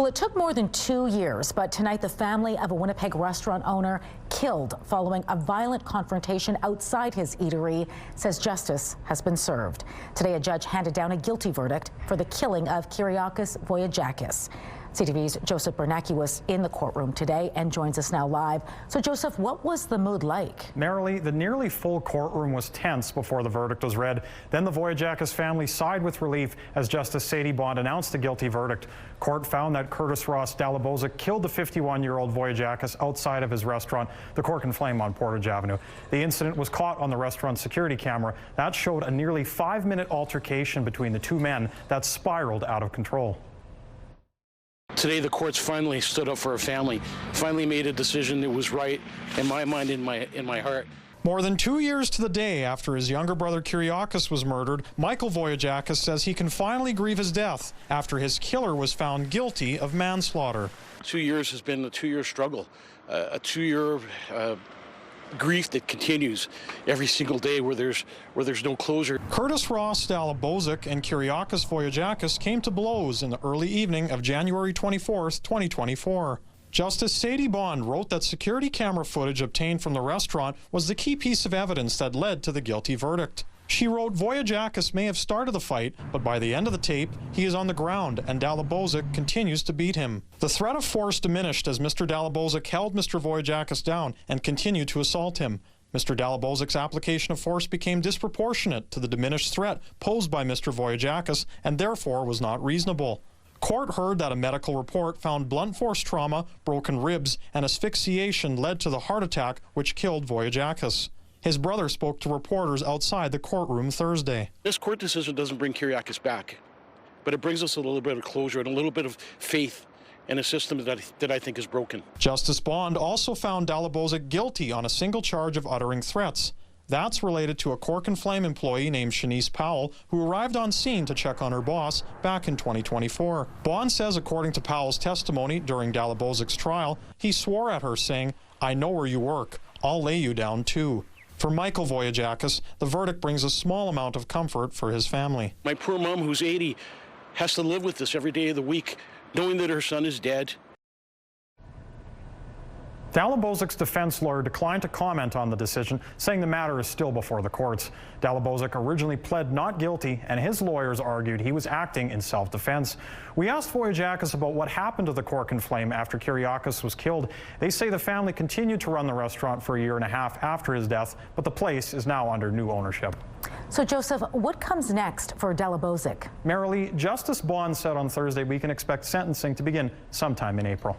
Well, it took more than 2 years, but tonight the family of a Winnipeg restaurant owner killed following a violent confrontation outside his eatery says justice has been served. Today, a judge handed down a guilty verdict for the killing of Kyriakos Voyajakis. CTV's Joseph Bernacki was in the courtroom today and joins us now live. So, Joseph, what was the mood like? Marilee, the nearly full courtroom was tense before the verdict was read. Then the Voyajakis family sighed with relief as Justice Sadie Bond announced the guilty verdict. Court found that Curtis Ross Dalabozic killed the 51-year-old Voyajakis outside of his restaurant, the Cork and Flame on Portage Avenue. The incident was caught on the restaurant's security camera. That showed a nearly 5-minute altercation between the two men that spiraled out of control. Today, the courts finally stood up for a family, finally made a decision that was right in my mind, in my heart. More than 2 years to the day after his younger brother Kyriakos was murdered, Michael Voyajakis says he can finally grieve his death after his killer was found guilty of manslaughter. 2 years has been a 2-year struggle, a 2-year grief that continues every single day where there's no closure. Curtis Ross Dalabozic and Kyriakos Voyajakis came to blows in the early evening of January 24th, 2024. Justice Sadie Bond wrote that security camera footage obtained from the restaurant was the key piece of evidence that led to the guilty verdict. She wrote Voyajakis may have started the fight, but by the end of the tape, he is on the ground and Dalabozic continues to beat him. The threat of force diminished as Mr. Dalabozic held Mr. Voyajakis down and continued to assault him. Mr. Dalabozic's application of force became disproportionate to the diminished threat posed by Mr. Voyajakis and therefore was not reasonable. Court heard that a medical report found blunt force trauma, broken ribs, and asphyxiation led to the heart attack which killed Voyajakis. His brother spoke to reporters outside the courtroom Thursday. This court decision doesn't bring Kyriakos back, but it brings us a little bit of closure and a little bit of faith in a system that I think is broken. Justice Bond also found Dalabozic guilty on a single charge of uttering threats. That's related to a Cork and Flame employee named Shanice Powell, who arrived on scene to check on her boss back in 2024. Bond says, according to Powell's testimony during Dalabozic's trial, he swore at her, saying, "I know where you work. I'll lay you down too." For Michael Voyajakis, the verdict brings a small amount of comfort for his family. My poor mom, who's 80, has to live with this every day of the week, knowing that her son is dead. Dalabozic's defense lawyer declined to comment on the decision, saying the matter is still before the courts. Dalabozic originally pled not guilty, and his lawyers argued he was acting in self-defense. We asked Voyajakis about what happened to the Cork and Flame after Kyriakos was killed. They say the family continued to run the restaurant for a year and a half after his death, but the place is now under new ownership. So, Joseph, what comes next for Dalabozic? Marilee, Justice Bond said on Thursday we can expect sentencing to begin sometime in April.